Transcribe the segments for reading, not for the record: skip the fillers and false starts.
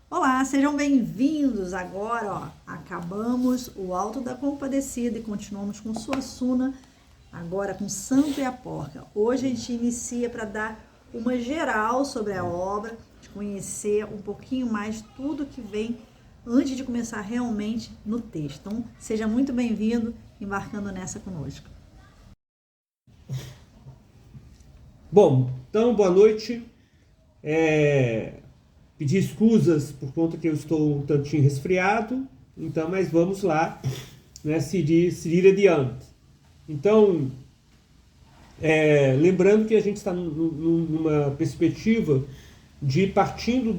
Olá, sejam bem-vindos. Agora, acabamos o Alto da Compadecida e continuamos com Suassuna, agora com Santo e a Porca. Hoje a gente inicia para dar uma geral sobre a obra, de conhecer um pouquinho mais tudo que vem antes de começar realmente no texto. Então, seja muito bem-vindo, embarcando nessa conosco. Bom, então boa noite. Pedir escusas por conta que eu estou um tantinho resfriado, então, mas vamos lá, né, seguir adiante. Então, lembrando que a gente está numa perspectiva de ir partindo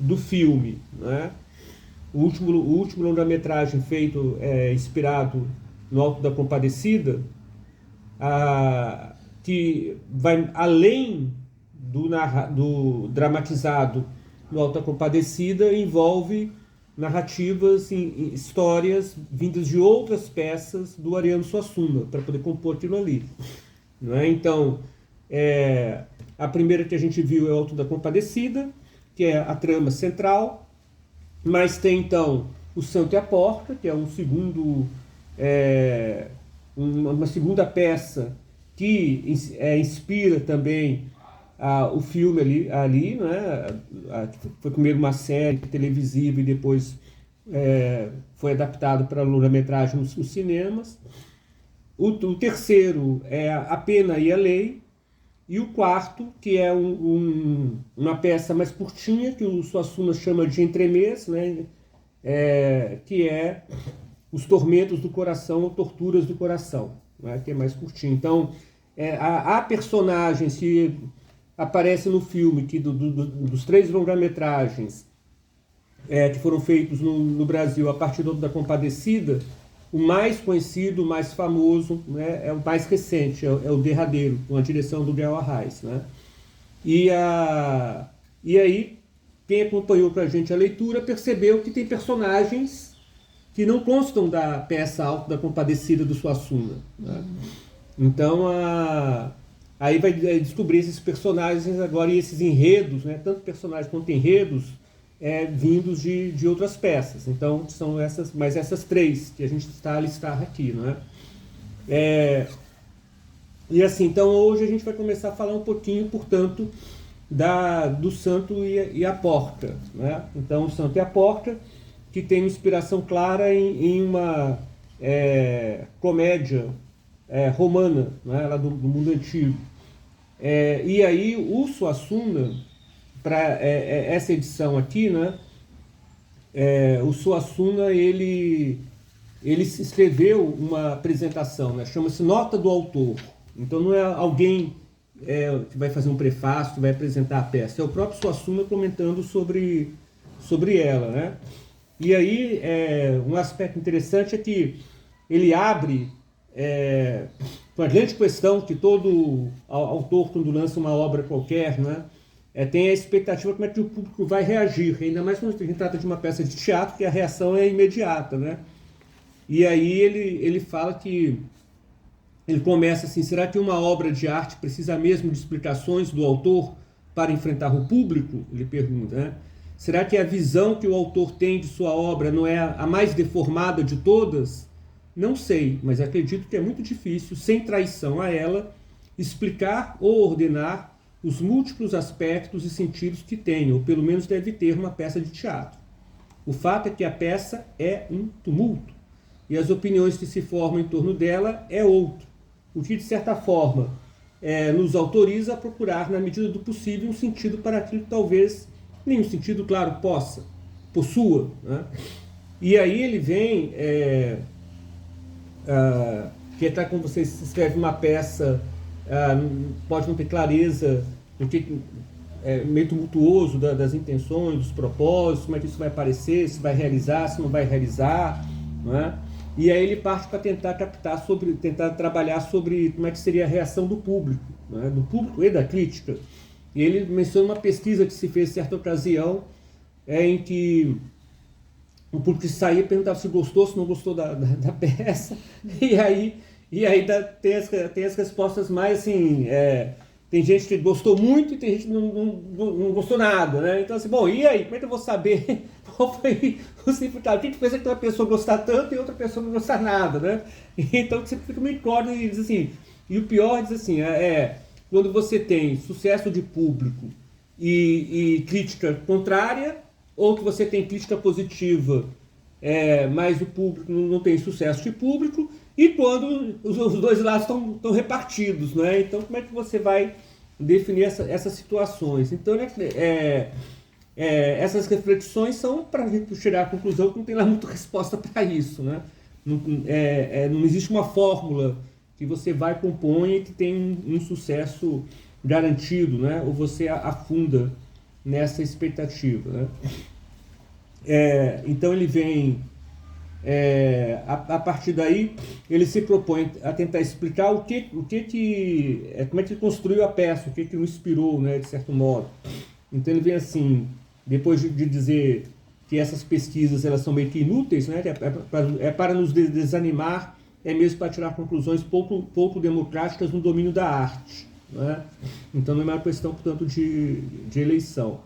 do filme, né? O último longa-metragem feito inspirado no Alto da Compadecida, que vai além do dramatizado no Alta Compadecida, envolve narrativas, histórias vindas de outras peças do Ariano Suassuna, para poder compor aquilo ali. Não é? Então, a primeira que a gente viu é o Alto da Compadecida, que é a trama central, mas tem então o Santo e a Porca, que é uma segunda peça que inspira também o filme ali, né? Foi primeiro uma série televisiva e depois foi adaptado para longa-metragem nos cinemas. O terceiro é A Pena e a Lei, e o quarto, que é uma peça mais curtinha, que o Suassuna chama de entremês, né? Que é Os Tormentos do Coração ou Torturas do Coração, né? Que é mais curtinho. Então, há personagens que aparecem no filme, que dos 3 longa-metragens que foram feitos no Brasil a partir da Compadecida, o mais conhecido, o mais famoso, né, é o mais recente, é o derradeiro, com a direção do Gael Arraes, né? E aí, quem acompanhou com a gente a leitura percebeu que tem personagens que não constam da peça Alto da Compadecida do Suassuna, né? Então, aí vai descobrir esses personagens agora e esses enredos, né, tanto personagens quanto enredos, vindos de outras peças. Então, são essas 3 que a gente está a listar aqui, né? E assim, então hoje a gente vai começar a falar um pouquinho, portanto, do Santo e a Porca, né? Então, o Santo e a Porca, que tem uma inspiração clara em uma comédia romana, né, lá do mundo antigo. E aí o Suassuna, para essa edição aqui, né, o Suassuna ele escreveu uma apresentação, né, chama-se Nota do Autor. Então não é alguém que vai fazer um prefácio, que vai apresentar a peça, é o próprio Suassuna comentando sobre ela, né? E aí um aspecto interessante é que ele abre uma grande questão que todo autor, quando lança uma obra qualquer, né, tem a expectativa como é que o público vai reagir, ainda mais quando a gente trata de uma peça de teatro, que a reação é imediata, né? E aí ele fala que ele começa assim: será que uma obra de arte precisa mesmo de explicações do autor para enfrentar o público? Ele pergunta, né? Será que a visão que o autor tem de sua obra não é a mais deformada de todas? Não sei, mas acredito que é muito difícil, sem traição a ela, explicar ou ordenar os múltiplos aspectos e sentidos que tem, ou pelo menos deve ter, uma peça de teatro. O fato é que a peça é um tumulto, e as opiniões que se formam em torno dela é outro, o que, de certa forma, nos autoriza a procurar, na medida do possível, um sentido para aquilo que talvez nenhum sentido, claro, possua, né? E aí ele vem... que está como você escreve uma peça, pode não ter clareza do que meio tumultuoso das intenções, dos propósitos, como é que isso vai aparecer, se vai realizar, se não vai realizar, não é? E aí ele parte para tentar tentar trabalhar sobre como é que seria a reação do público, não é? Do público e da crítica. E ele menciona uma pesquisa que se fez em certa ocasião, em que o público saía e perguntava se gostou, se não gostou da peça, e aí tem as respostas mais assim, tem gente que gostou muito e tem gente que não gostou nada, né? Então, assim, bom, e aí? Como é que eu vou saber qual foi o significado? O que fez aquela pessoa gostar tanto e outra pessoa não gostar nada, né? Então, você fica meio incógnito e diz assim... E o pior, diz assim, quando você tem sucesso de público e crítica contrária, ou que você tem crítica positiva, mas o público não tem sucesso de público, e quando os dois lados estão repartidos, né? Então, como é que você vai definir essas situações? Então, essas reflexões são para a gente chegar à conclusão que não tem lá muita resposta para isso, né? Não existe uma fórmula que você vai, compõe e que tem um sucesso garantido, né? Ou você afunda nessa expectativa, né? Então ele vem, a partir daí, ele se propõe a tentar explicar como é que ele construiu a peça, o que o inspirou, né, de certo modo. Então ele vem assim, depois de dizer que essas pesquisas elas são meio que inúteis, né, para nos desanimar, mesmo para tirar conclusões pouco democráticas no domínio da arte, né? Então não é uma questão, portanto, de eleição.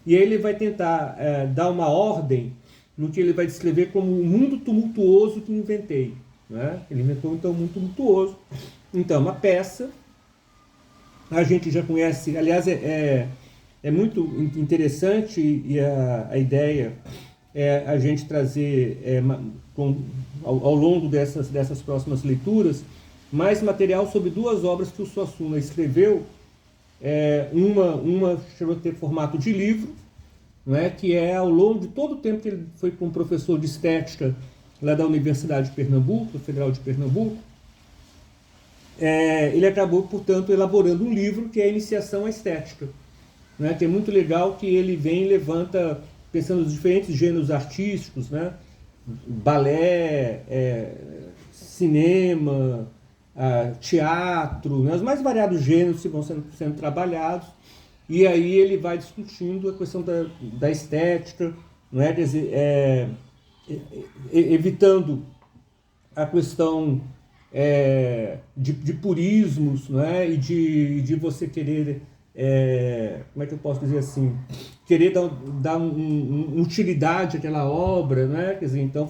E aí ele vai tentar dar uma ordem no que ele vai descrever como o mundo tumultuoso que inventei, né? Ele inventou, então, um mundo tumultuoso. Então, uma peça, a gente já conhece, aliás, é muito interessante, e a ideia é a gente trazer, ao longo dessas próximas leituras, mais material sobre duas obras que o Suassuna escreveu. Uma chegou a ter formato de livro, né, que ao longo de todo o tempo que ele foi como professor de estética lá da Universidade de Pernambuco, Federal de Pernambuco, ele acabou, portanto, elaborando um livro que é a Iniciação à Estética, né, que é muito legal, que ele vem e levanta, pensando nos diferentes gêneros artísticos, né, balé, cinema, teatro, né, os mais variados gêneros que vão sendo trabalhados, e aí ele vai discutindo a questão da estética, não é? Quer dizer, evitando a questão de purismos, não é? E de você querer, como é que eu posso dizer assim, querer dar uma utilidade àquela obra, né? Quer dizer, então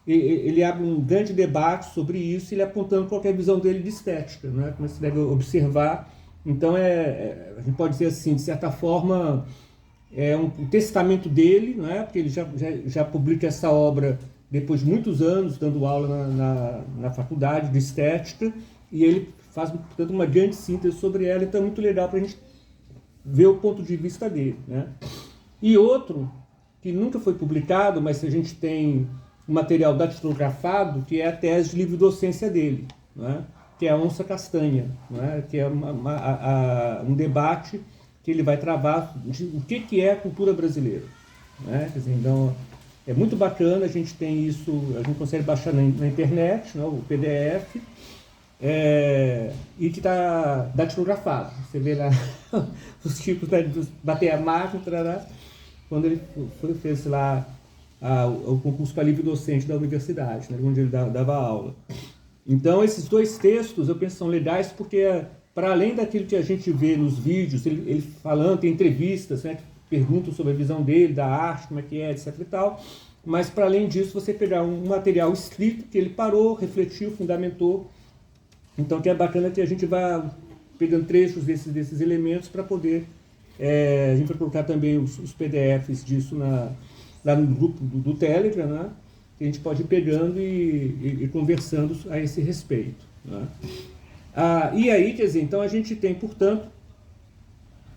ele abre um grande debate sobre isso, ele apontando qual é a visão dele de estética, né? Como você deve observar. Então, a gente pode dizer assim, de certa forma, um testamento dele, né? Porque ele já publica essa obra depois de muitos anos, dando aula na faculdade de estética, e ele faz, portanto, uma grande síntese sobre ela, então é muito legal para a gente ver o ponto de vista dele, né? E outro, que nunca foi publicado, mas a gente tem um material datilografado, que é a tese de livre-docência dele, né? Que é a onça castanha, né? Que é um debate que ele vai travar de o que é a cultura brasileira, né? Quer dizer, então, é muito bacana, a gente tem isso, a gente consegue baixar na internet, né, o PDF, e que está datilografado. Você vê lá os tipos, né, de bater a máquina, quando ele fez lá o concurso para livre docente da universidade, né, onde ele dava aula. Então, esses dois textos, eu penso, são legais porque, para além daquilo que a gente vê nos vídeos, ele falando, tem entrevistas, né, que perguntam sobre a visão dele, da arte, como é que é, etc e tal, mas, para além disso, você pegar um material escrito que ele parou, refletiu, fundamentou. Então, que é bacana que a gente vá pegando trechos desses elementos para poder... a gente vai colocar também os PDFs disso lá no grupo do Telegram, né? Que a gente pode ir pegando e conversando a esse respeito, né? E aí, quer dizer, então a gente tem, portanto,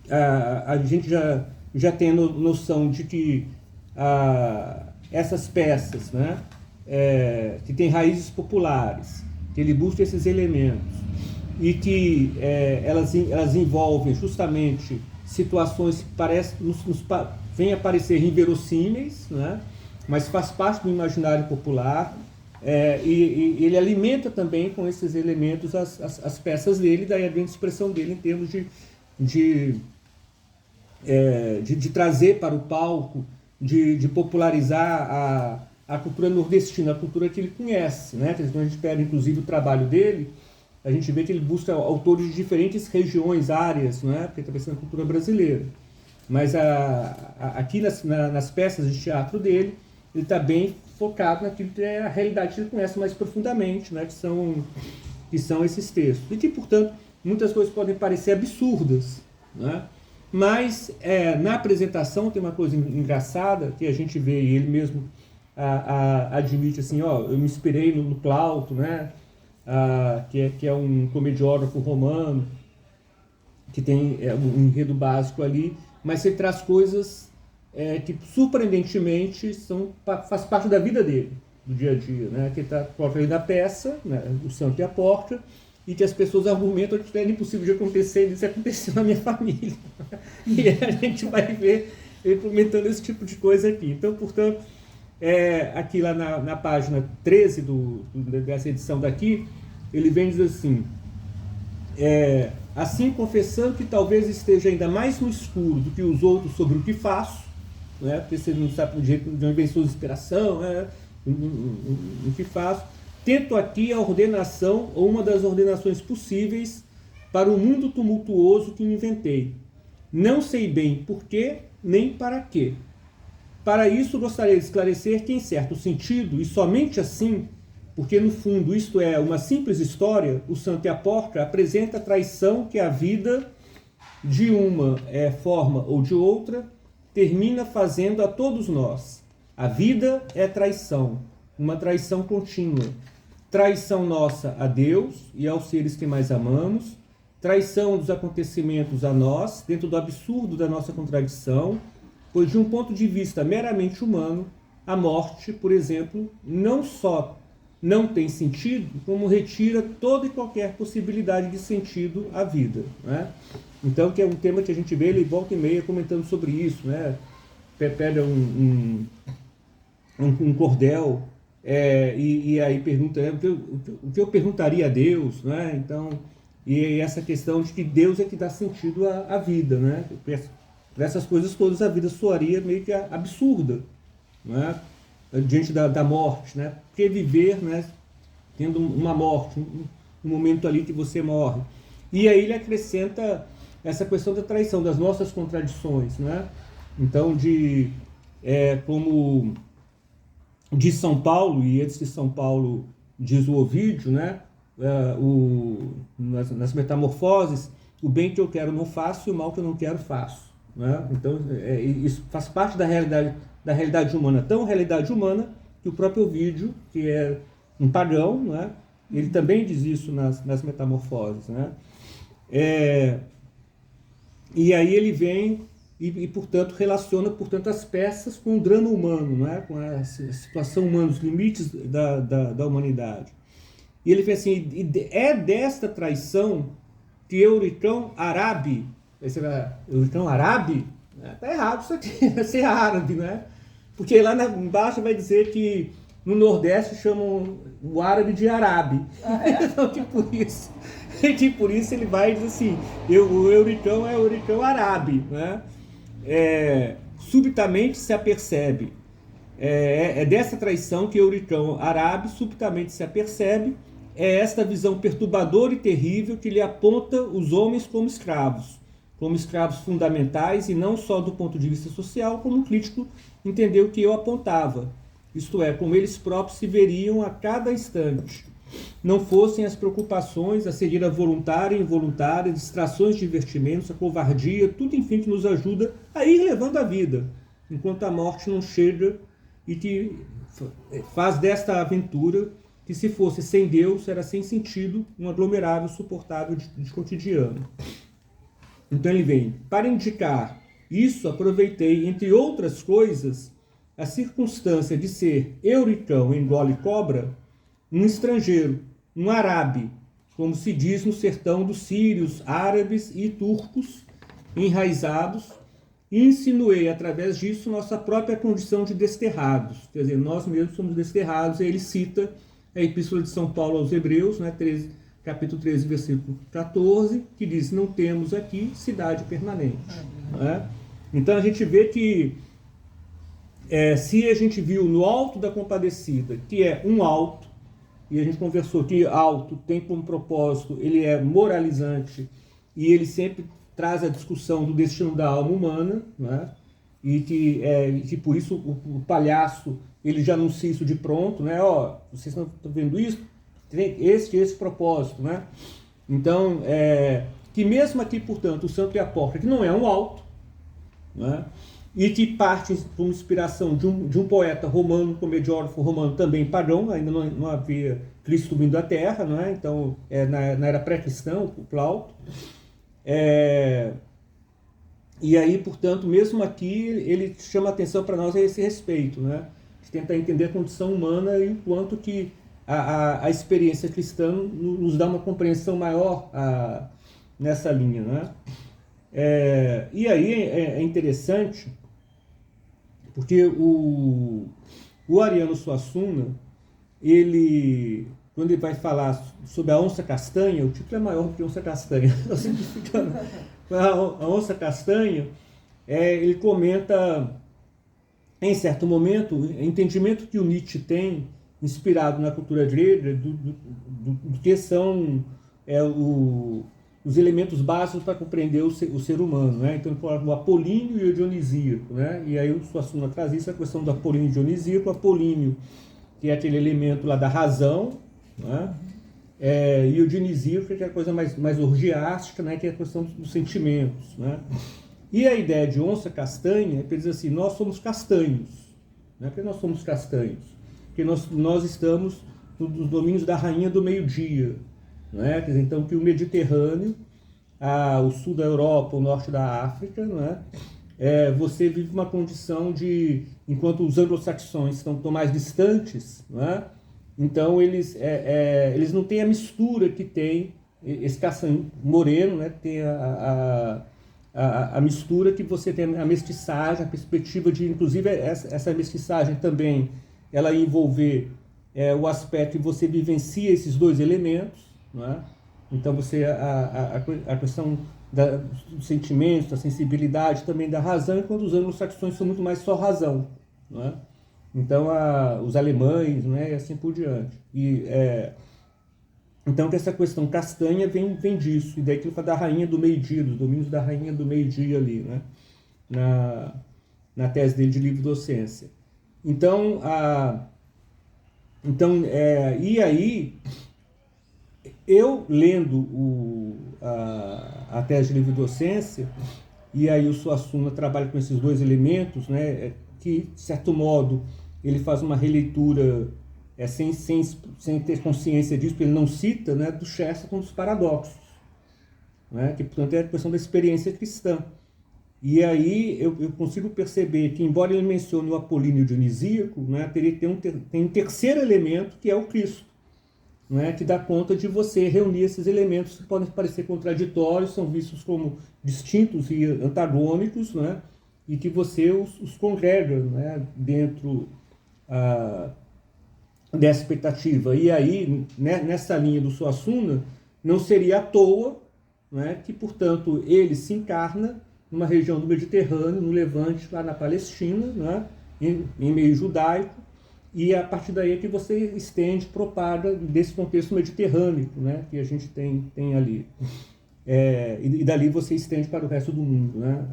a gente já tem noção de que essas peças, né, que têm raízes populares, que ele busca esses elementos e que elas envolvem justamente situações que vêm a parecer inverossímeis, né, mas faz parte do imaginário popular, e ele alimenta também com esses elementos as peças dele, daí a grande expressão dele em termos de trazer para o palco, de popularizar a cultura nordestina, a cultura que ele conhece, né? Então a gente pega inclusive o trabalho dele, a gente vê que ele busca autores de diferentes regiões, áreas, não é? Porque está pensando na cultura brasileira. Mas aqui nas peças de teatro dele, ele está bem focado naquilo que é a realidade que ele conhece mais profundamente, né? que são esses textos. E que, portanto, muitas coisas podem parecer absurdas, né? Mas na apresentação tem uma coisa engraçada que a gente vê, e ele mesmo admite assim, ó, eu me inspirei no Plauto, né? Que é um comediógrafo romano, que tem um enredo básico ali, mas ele traz coisas que surpreendentemente faz parte da vida dele, do dia a dia, né? Que está próprio ali da peça, né? O Santo e a Porta, e que as pessoas argumentam que é impossível de acontecer, isso aconteceu na minha família. E a gente vai ver ele comentando esse tipo de coisa aqui. Então, portanto, aqui lá na página 13 dessa edição daqui, ele vem dizer assim, assim confessando que talvez esteja ainda mais no escuro do que os outros sobre o que faço, né? Porque você não sabe o jeito de uma invenção de inspiração, né? O que faço, tento aqui a ordenação ou uma das ordenações possíveis para o mundo tumultuoso que inventei. Não sei bem por quê, nem para quê. Para isso gostaria de esclarecer que em certo sentido, e somente assim, porque no fundo isto é uma simples história, o Santo e a Porca apresenta a traição que a vida, de uma forma ou de outra, termina fazendo a todos nós. A vida é traição, uma traição contínua. Traição nossa a Deus e aos seres que mais amamos, traição dos acontecimentos a nós, dentro do absurdo da nossa contradição, pois de um ponto de vista meramente humano, a morte, por exemplo, não só não tem sentido, como retira toda e qualquer possibilidade de sentido à vida, né? Então, que é um tema que a gente vê, ele volta e meia comentando sobre isso, né? Pega um cordel, e aí pergunta, o que eu perguntaria a Deus, né? Então, e essa questão de que Deus é que dá sentido à vida, né? Para essas coisas todas a vida soaria meio que absurda, né? Diante da morte, né? Porque viver, né? Tendo uma morte, um momento ali que você morre. E aí ele acrescenta essa questão da traição, das nossas contradições, né? Então, como de São Paulo, e antes de São Paulo diz o Ovídio, né? Nas Metamorfoses, o bem que eu quero não faço e o mal que eu não quero faço, né? Então, isso faz parte da realidade humana, tão realidade humana que o próprio Ovídio, que é um pagão, né? Ele também diz isso nas Metamorfoses, né? E aí ele vem e, portanto, relaciona, portanto, as peças com o drama humano, né? Com a situação humana, os limites da humanidade. E ele fez assim, é desta traição que Euricão Arabi, Euricão Arabi? Está errado isso aqui, vai ser árabe, né? Porque lá embaixo vai dizer que no Nordeste chamam o árabe de Arabe. Então, que por isso ele vai dizer assim, o Euricão é Euricão Arabi, né? Subitamente se apercebe. É dessa traição que Euricão Arabi subitamente se apercebe. É esta visão perturbadora e terrível que lhe aponta os homens como escravos fundamentais, e não só do ponto de vista social, como o crítico entendeu que eu apontava, isto é, como eles próprios se veriam a cada instante. Não fossem as preocupações, a cegueira voluntária e involuntária, distrações de divertimentos, a covardia, tudo enfim que nos ajuda a ir levando a vida, enquanto a morte não chega e que faz desta aventura, que se fosse sem Deus, era sem sentido, um aglomerado suportável de cotidiano. Então ele vem, para indicar isso, aproveitei, entre outras coisas, a circunstância de ser Euricão engole cobra, um estrangeiro, um árabe, como se diz no sertão dos sírios, árabes e turcos enraizados, e insinuei através disso nossa própria condição de desterrados, quer dizer, nós mesmos somos desterrados. E ele cita a Epístola de São Paulo aos Hebreus, né, capítulo 13, versículo 14, que diz, não temos aqui cidade permanente. Né? Então a gente vê que se a gente viu no Alto da Compadecida, que é um alto, e a gente conversou que alto tem como propósito, ele é moralizante, e ele sempre traz a discussão do destino da alma humana, né? E que por isso o palhaço ele já anuncia isso de pronto, né? Ó, vocês estão vendo isso? Tem esse propósito, né? Então, que mesmo aqui, portanto, o Santo e a Porca, que não é um alto, né? E que parte por inspiração de um poeta romano, comediógrafo romano também pagão, ainda não havia Cristo vindo à Terra, né? Então, na era pré-cristã, o Plauto. E aí, portanto, mesmo aqui, ele chama atenção para nós a esse respeito, né? De tentar entender a condição humana e o quanto que a experiência cristã nos dá uma compreensão maior nessa linha, né? E aí é interessante, porque o Ariano Suassuna, quando ele vai falar sobre a onça castanha, o título é maior do que onça castanha, estou simplificando. A onça castanha, ele comenta, em certo momento, o entendimento que o Nietzsche tem, inspirado na cultura grega, do que são os elementos básicos para compreender o ser humano, né? Então, o apolíneo e o dionisíaco, né? E aí o Suassuna traz isso, a questão do apolíneo e dionisíaco. O apolíneo, que é aquele elemento lá da razão, né? E o dionisíaco, que é a coisa mais orgiástica, né? Que é a questão dos sentimentos, né? E a ideia de onça castanha é para dizer assim, nós somos castanhos, né? Porque nós somos castanhos, porque nós estamos nos domínios da rainha do meio-dia, né? Quer dizer, então, que o Mediterrâneo, o sul da Europa, o norte da África, né? Você vive uma condição de, enquanto os anglo-saxões estão mais distantes, né? Então eles não têm a mistura que tem esse castanho moreno, né? Tem a mistura que você tem, a mestiçagem, a perspectiva de, inclusive, essa mestiçagem também, ela envolver o aspecto que você vivencia esses dois elementos, não é? Então você a questão dos sentimentos, da sensibilidade, também da razão, enquanto os anglo-saxões são muito mais só razão, não é? Então os alemães, né, e assim por diante. Então que essa questão castanha vem disso, e daí que ele fala da rainha do meio-dia, dos domínios da rainha do meio-dia ali, né? Na tese dele de livre docência. Então, e aí, eu lendo a tese de livre docência, e aí o Suassuna trabalha com esses dois elementos, né, que, de certo modo, ele faz uma releitura sem ter consciência disso, porque ele não cita, né, do Chesterton dos paradoxos, né, que, portanto, é a questão da experiência cristã. E aí eu consigo perceber que, embora ele mencione o apolíneo dionisíaco, né, teria que ter um terceiro elemento, que é o Cristo, né, que dá conta de você reunir esses elementos que podem parecer contraditórios, são vistos como distintos e antagônicos, né, e que você os congrega, né, dentro dessa expectativa. E aí, né, nessa linha do Suassuna, não seria à toa, né, que, portanto, ele se encarna numa região do Mediterrâneo, no Levante, lá na Palestina, né, em meio judaico, e a partir daí é que você estende, propaga desse contexto mediterrâneo, né, que a gente tem ali. E dali você estende para o resto do mundo, né.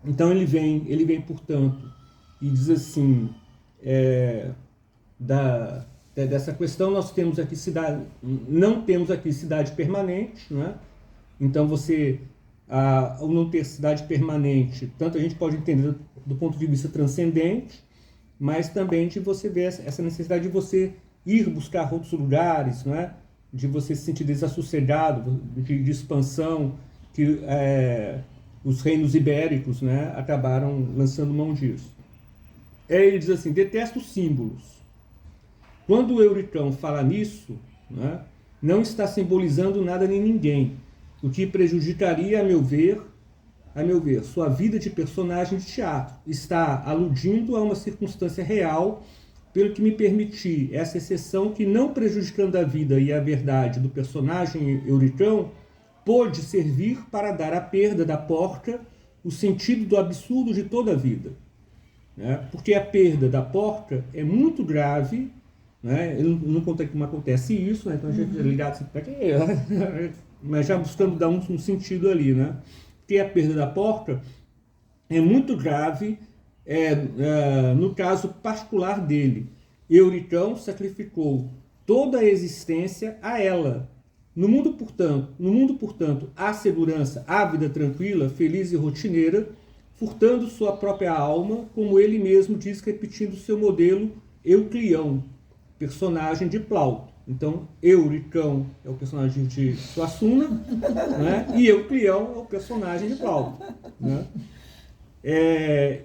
Então ele vem, portanto, e diz assim, dessa questão nós temos aqui não temos aqui cidade permanente, né? Então ao não ter cidade permanente, tanto a gente pode entender do ponto de vista transcendente, mas também de você ver essa necessidade de você ir buscar outros lugares, né? De você se sentir desassossegado, de expansão, que os reinos ibéricos, né, acabaram lançando mão disso. Ele diz assim, detesto símbolos. Quando o Euricão fala nisso, né, não está simbolizando nada nem ninguém, o que prejudicaria, a meu ver, sua vida de personagem de teatro. Está aludindo a uma circunstância real, pelo que me permitir essa exceção que, não prejudicando a vida e a verdade do personagem Euricão, pôde servir para dar à perda da porca o sentido do absurdo de toda a vida. né? Porque a perda da porta é muito grave, né? Eu não contei como acontece isso, né? Então a gente é ligado assim, mas já buscando dar um sentido ali, né? Porque a perda da porta é muito grave, no caso particular dele. Euricão sacrificou toda a existência a ela. No mundo, portanto, há segurança, há vida tranquila, feliz e rotineira, furtando sua própria alma, como ele mesmo diz, repetindo seu modelo Euclião, personagem de Plauto. Então, Euricão é o personagem de Suassuna, né? E Euclião é o personagem de Plauto, né?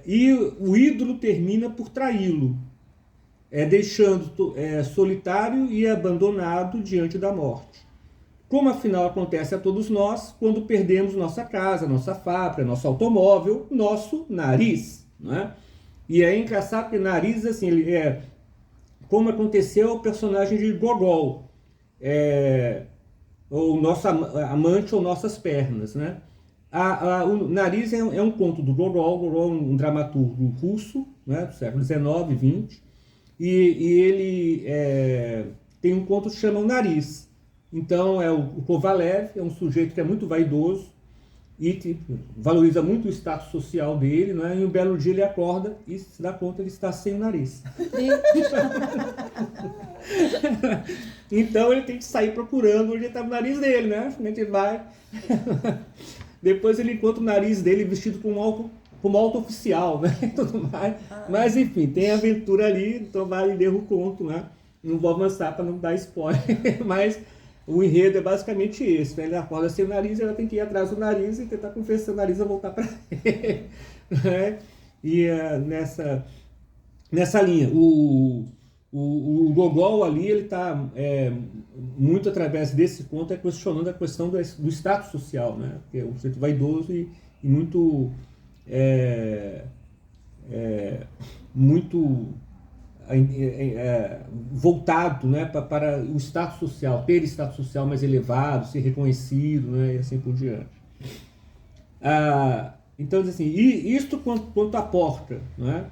E o ídolo termina por traí-lo, deixando solitário e abandonado diante da morte. Como afinal acontece a todos nós quando perdemos nossa casa, nossa fábrica, nosso automóvel, nosso nariz, né? E é engraçado que nariz, assim, ele como aconteceu ao personagem de Gogol, ou nosso amante ou nossas pernas, né? O Nariz é um conto do Gogol. Gogol é um dramaturgo russo, né, do século XIX, XX, e ele tem um conto que chama O Nariz. Então o Kovalev é um sujeito que é muito vaidoso e que valoriza muito o status social dele, né? E um belo dia ele acorda e se dá conta que ele está sem o nariz. Então ele tem que sair procurando onde está o nariz dele, né? A gente vai. Depois ele encontra o nariz dele vestido como alto oficial, né? Tudo mais. Mas enfim, tem aventura ali, então vale ler o conto, né? Não vou avançar para não dar spoiler, mas o enredo é basicamente esse, né? Ele acorda sem o nariz, ela tem que ir atrás do nariz e tentar convencer o nariz a voltar para ele, né? E nessa linha, o Gogol ali, ele está muito através desse conto questionando a questão do status social, né? Porque é um sujeito vaidoso e muito muito voltado, né, para o status social, ter status social mais elevado, ser reconhecido, né, e assim por diante. Então, assim, isto quanto à porta, né,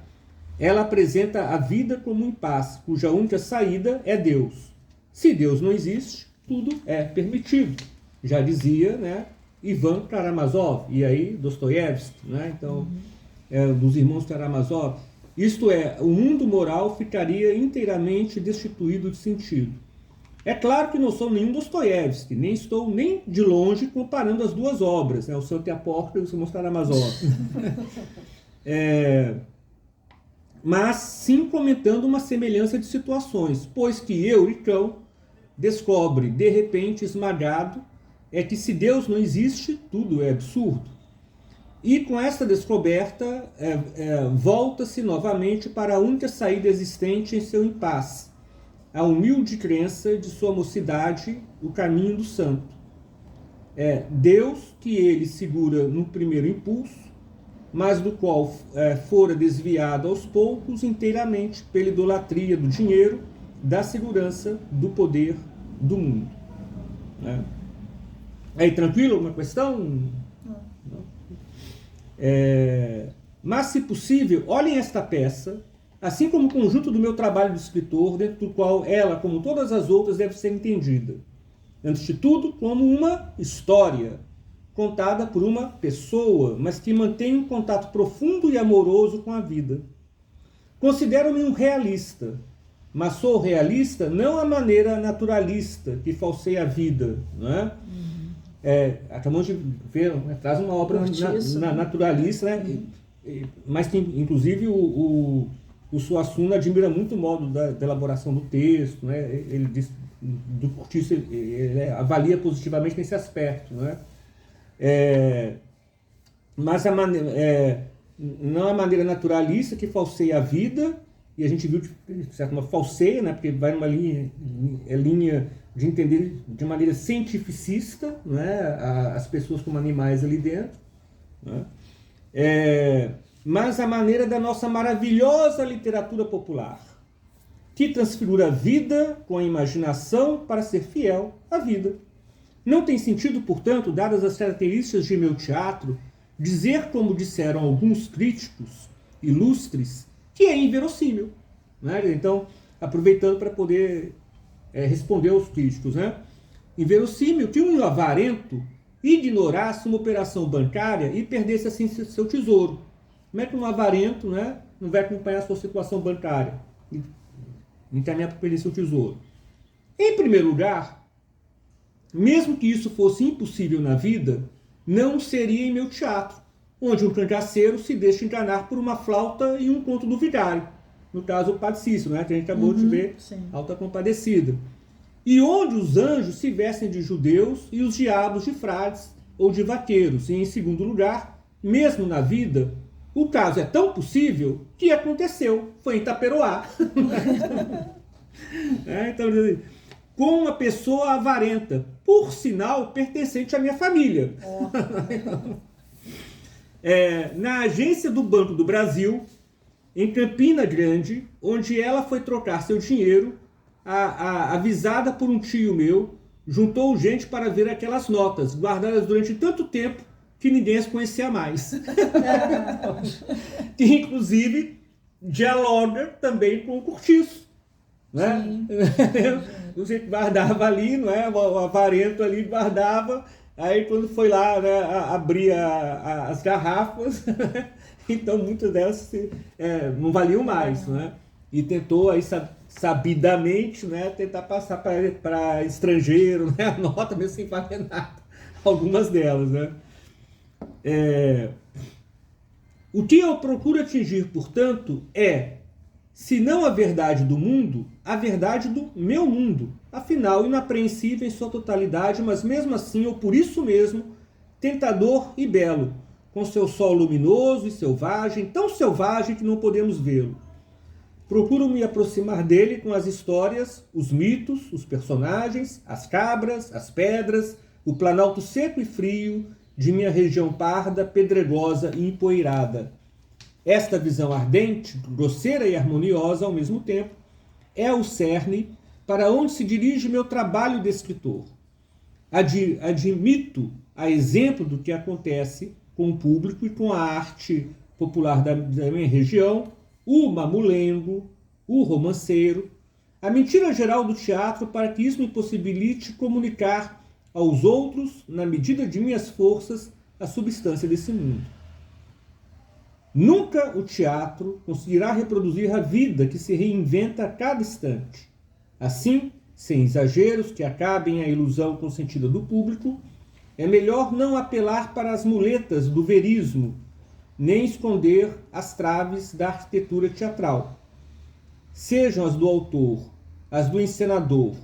ela apresenta a vida como um impasse, cuja única saída é Deus. Se Deus não existe, tudo é permitido. Já dizia, né, Ivan Karamazov, e aí Dostoiévski, né, então, dos irmãos Karamazov. Isto é, o mundo moral ficaria inteiramente destituído de sentido. É claro que não sou nenhum Dostoiévski, nem estou nem de longe comparando as duas obras, né, o Santo e a Porca e os irmãos Karamazov. Mas sim comentando uma semelhança de situações, pois que Euricão descobre, de repente esmagado, que se Deus não existe, tudo é absurdo. E com essa descoberta, volta-se novamente para a única saída existente em seu impasse, a humilde crença de sua mocidade, o caminho do santo. Deus que ele segura no primeiro impulso, mas do qual fora desviado aos poucos inteiramente pela idolatria do dinheiro, da segurança, do poder, do mundo. Aí, tranquilo? Alguma questão? Não. Mas, se possível, olhem esta peça, assim como o conjunto do meu trabalho de escritor, dentro do qual ela, como todas as outras, deve ser entendida. Antes de tudo, como uma história, contada por uma pessoa, mas que mantém um contato profundo e amoroso com a vida. Considero-me um realista, mas sou realista não à maneira naturalista, que falseia a vida, não é? Acabamos de ver, traz uma obra naturalista, né? Mas que, inclusive, o Suassuna admira muito o modo da elaboração do texto, né? Ele diz, do Curtiço, ele avalia positivamente nesse aspecto, né? Mas não a maneira naturalista que falseia a vida, e a gente viu de certa forma falseia, né? Porque vai numa linha de entender de maneira cientificista, né, as pessoas como animais ali dentro, né? Mas a maneira da nossa maravilhosa literatura popular, que transfigura a vida com a imaginação para ser fiel à vida. Não tem sentido, portanto, dadas as características de meu teatro, dizer, como disseram alguns críticos ilustres, que é inverossímil. Né? Então, aproveitando para poder responder aos críticos, né? Inverossímil que um avarento ignorasse uma operação bancária e perdesse assim seu tesouro. Como é que um avarento, né, não vai acompanhar a sua situação bancária e encaminhar para perder seu tesouro? Em primeiro lugar, mesmo que isso fosse impossível na vida, não seria em meu teatro, onde um cangaceiro se deixa enganar por uma flauta e um conto do vigário. No caso, o Padre Cícero, né, que a gente acabou de ver, Alta Compadecida. E onde os anjos se vestem de judeus e os diabos de frades ou de vaqueiros. E, em segundo lugar, mesmo na vida, o caso é tão possível que aconteceu. Foi em Taperoá. Então, com uma pessoa avarenta, por sinal, pertencente à minha família. Na agência do Banco do Brasil, em Campina Grande, onde ela foi trocar seu dinheiro, avisada por um tio meu, juntou gente para ver aquelas notas, guardadas durante tanto tempo que ninguém as conhecia mais. Que, inclusive, dialoga também com o cortiço. Né? Você guardava ali, não é? O avarento ali guardava, aí quando foi lá, né, abrir as garrafas, então muitas delas não valiam mais, né? E tentou aí sabidamente, né, tentar passar para estrangeiro, né, a nota mesmo sem valer nada, algumas delas, né? O que eu procuro atingir, portanto, se não a verdade do mundo, a verdade do meu mundo, afinal inapreensível em sua totalidade, mas mesmo assim, ou por isso mesmo, tentador e belo, com seu sol luminoso e selvagem, tão selvagem que não podemos vê-lo. Procuro me aproximar dele com as histórias, os mitos, os personagens, as cabras, as pedras, o planalto seco e frio de minha região parda, pedregosa e empoeirada. Esta visão ardente, grosseira e harmoniosa ao mesmo tempo, é o cerne para onde se dirige meu trabalho de escritor. Admito, a exemplo do que acontece com o público e com a arte popular da minha região, o mamulengo, o romanceiro, a mentira geral do teatro para que isso me possibilite comunicar aos outros, na medida de minhas forças, a substância desse mundo. Nunca o teatro conseguirá reproduzir a vida que se reinventa a cada instante. Assim, sem exageros que acabem a ilusão consentida do público, é melhor não apelar para as muletas do verismo, nem esconder as traves da arquitetura teatral. Sejam as do autor, as do encenador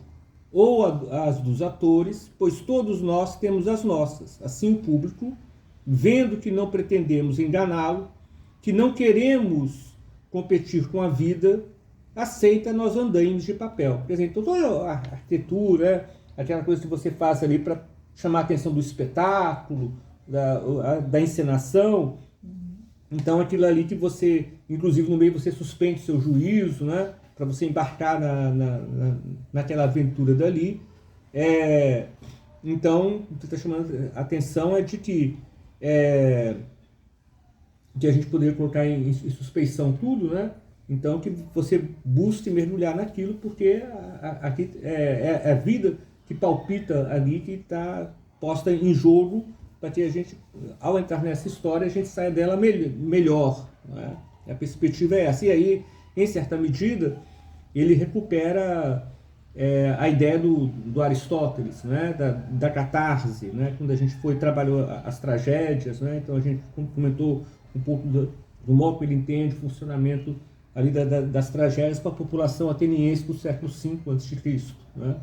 ou as dos atores, pois todos nós temos as nossas. Assim o público, vendo que não pretendemos enganá-lo, que não queremos competir com a vida, aceita nós andaimes de papel. Quer dizer, então, toda a arquitetura, aquela coisa que você faz ali para chamar a atenção do espetáculo, da encenação. Então, aquilo ali que você, inclusive no meio, você suspende seu juízo, né, para você embarcar naquela aventura dali. Então, o que está chamando a atenção é de que a gente poderia colocar em suspeição tudo, né? Então, que você busque mergulhar naquilo, porque aqui é a vida que palpita ali, que está posta em jogo, para que a gente, ao entrar nessa história, a gente saia dela melhor. Né? A perspectiva é essa. E aí, em certa medida, ele recupera a ideia do Aristóteles, né? da catarse, né? Quando a gente trabalhou as tragédias, né? Então a gente comentou um pouco do modo que ele entende o funcionamento ali das tragédias para a população ateniense do século V a.C. Né?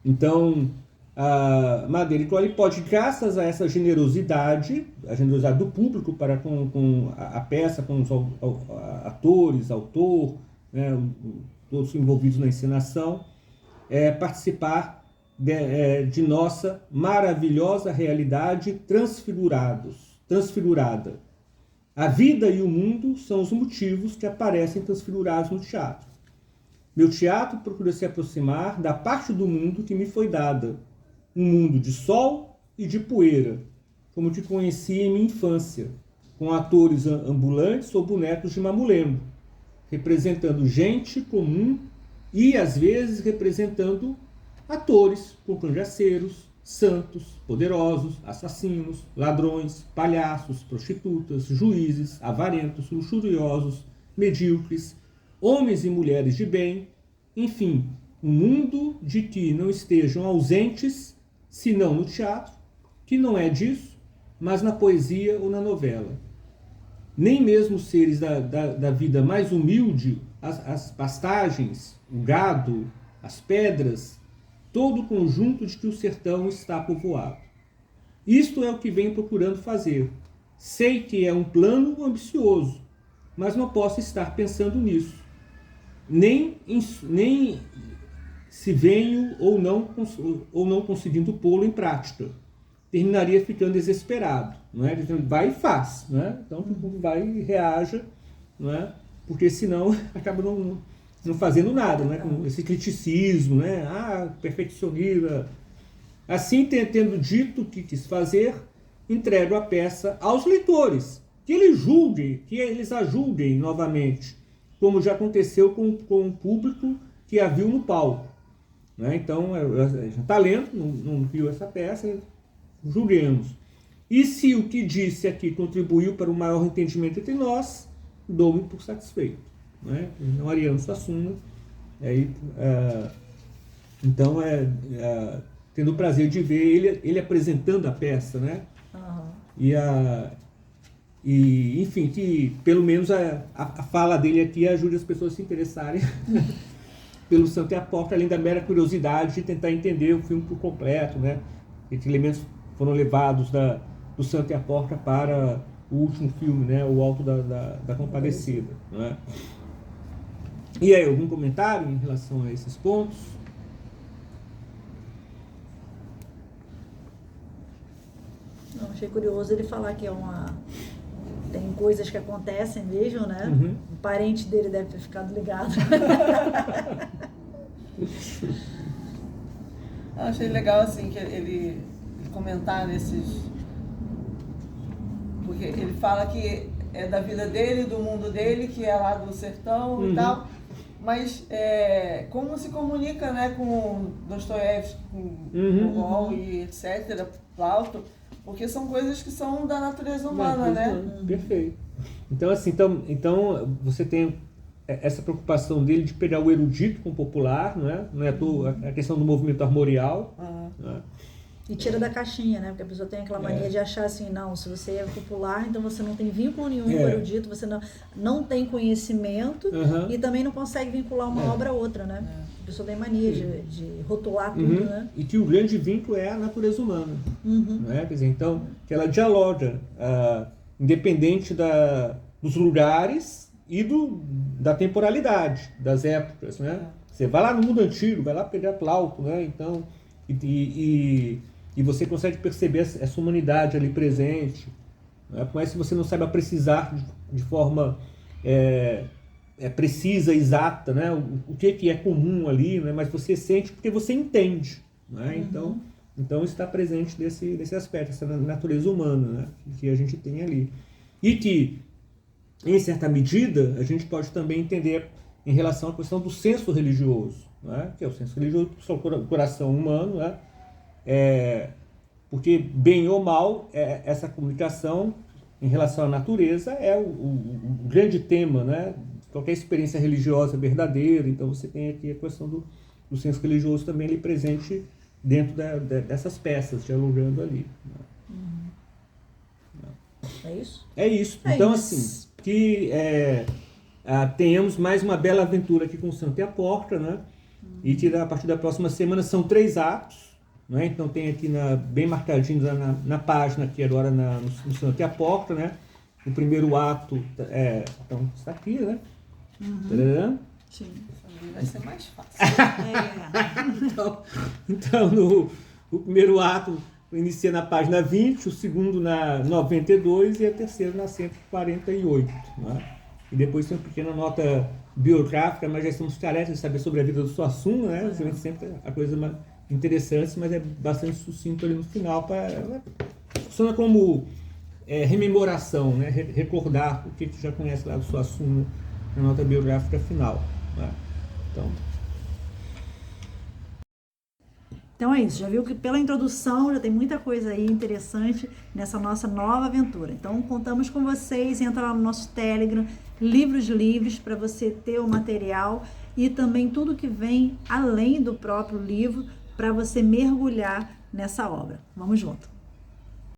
Então, a Madeira ele pode, graças a essa generosidade, a generosidade do público para com a peça, com os atores, autor, né, todos envolvidos na encenação, participar de nossa maravilhosa realidade transfigurada. A vida e o mundo são os motivos que aparecem transfigurados no teatro. Meu teatro procura se aproximar da parte do mundo que me foi dada, um mundo de sol e de poeira, como te conheci em minha infância, com atores ambulantes ou bonecos de mamulembo, representando gente comum e, às vezes, representando atores com cangaceiros, santos, poderosos, assassinos, ladrões, palhaços, prostitutas, juízes, avarentos, luxuriosos, medíocres, homens e mulheres de bem, enfim, um mundo de que não estejam ausentes, senão no teatro, que não é disso, mas na poesia ou na novela. Nem mesmo os seres da vida mais humilde, as pastagens, o gado, as pedras, todo o conjunto de que o sertão está povoado. Isto é o que venho procurando fazer. Sei que é um plano ambicioso, mas não posso estar pensando nisso. Nem se venho ou não conseguindo pô-lo em prática. Terminaria ficando desesperado, não é? Dizendo, vai e faz, não é? Então vai e reaja, não é? Porque senão acaba não fazendo nada, né? Com esse criticismo, né? Perfeccionista. Assim, tendo dito o que quis fazer, entrego a peça aos leitores, que eles a julguem novamente, como já aconteceu com o público que a viu no palco, né? Então, já está lendo, não viu essa peça, julguemos. E se o que disse aqui contribuiu para um maior entendimento entre nós, dou-me por satisfeito, né? Não Ariano Suassuna. Então, tendo o prazer de ver ele apresentando a peça, né? Uhum. E, enfim, que pelo menos a fala dele aqui ajude as pessoas a se interessarem pelo Santo e a Porta, além da mera curiosidade de tentar entender o filme por completo, né? Que elementos foram levados do Santo e a Porta para o último filme, né? O Alto da Compadecida, né? E aí, algum comentário em relação a esses pontos? Não, achei curioso ele falar que tem coisas que acontecem mesmo, né? Uhum. O parente dele deve ter ficado ligado. Eu achei legal, assim, que ele comentar nesses... Porque ele fala que é da vida dele, do mundo dele, que é lá do sertão e tal. Mas como se comunica, né, com Dostoiévski, com Gogol e etc., Plauto, porque são coisas que são da natureza humana, né? Perfeito. Então, assim, então você tem essa preocupação dele de pegar o erudito com o popular, né? Não é a questão do movimento armorial. Né? E tira da caixinha, né? Porque a pessoa tem aquela mania de achar assim, não, se você é popular, então você não tem vínculo nenhum com o erudito, você não tem conhecimento e também não consegue vincular uma obra a outra, né? A pessoa tem mania de rotular tudo, né? E que o grande vínculo é a natureza humana. Né? Quer dizer, então, que ela dialoga, independente dos lugares e da temporalidade, das épocas, né? Você vai lá no mundo antigo, vai lá pegar Plauto, né? Então, e você consegue perceber essa humanidade ali presente, né? Por mais que você não saiba precisar de forma precisa, exata, né? O que é comum ali, né? Mas você sente porque você entende, né? Então está presente desse aspecto, essa natureza humana, né? Que a gente tem ali. E que, em certa medida, a gente pode também entender em relação à questão do senso religioso, né? Que é o senso religioso do coração humano, né? Porque, bem ou mal, essa comunicação em relação à natureza é o grande tema, né? Qualquer experiência religiosa verdadeira. Então você tem aqui a questão do senso religioso também ali presente dentro dessas peças, dialogando ali. É isso? É isso. Então, assim, que tenhamos mais uma bela aventura aqui com o Santo e a Porta, né? E que a partir da próxima semana são 3 atos, né? Então tem aqui bem marcadinho na página aqui agora no Santo e a Porta, né? O primeiro ato então está aqui, né? Sim. Vai ser mais fácil. Então o primeiro ato inicia na página 20, o segundo na 92 e a terceira na 148. Né? E depois tem uma pequena nota biográfica, mas já estamos carecas de saber sobre a vida do Suassuna, né? Sempre a coisa mais interessante, mas é bastante sucinto ali no final. Funciona como rememoração, né? Recordar o que tu já conhece lá do Suassuna na nota biográfica final. Né? Então é isso, já viu que pela introdução já tem muita coisa aí interessante nessa nossa nova aventura. Então contamos com vocês, entra lá no nosso Telegram, Livros Livres, para você ter o material e também tudo que vem além do próprio livro para você mergulhar nessa obra. Vamos junto!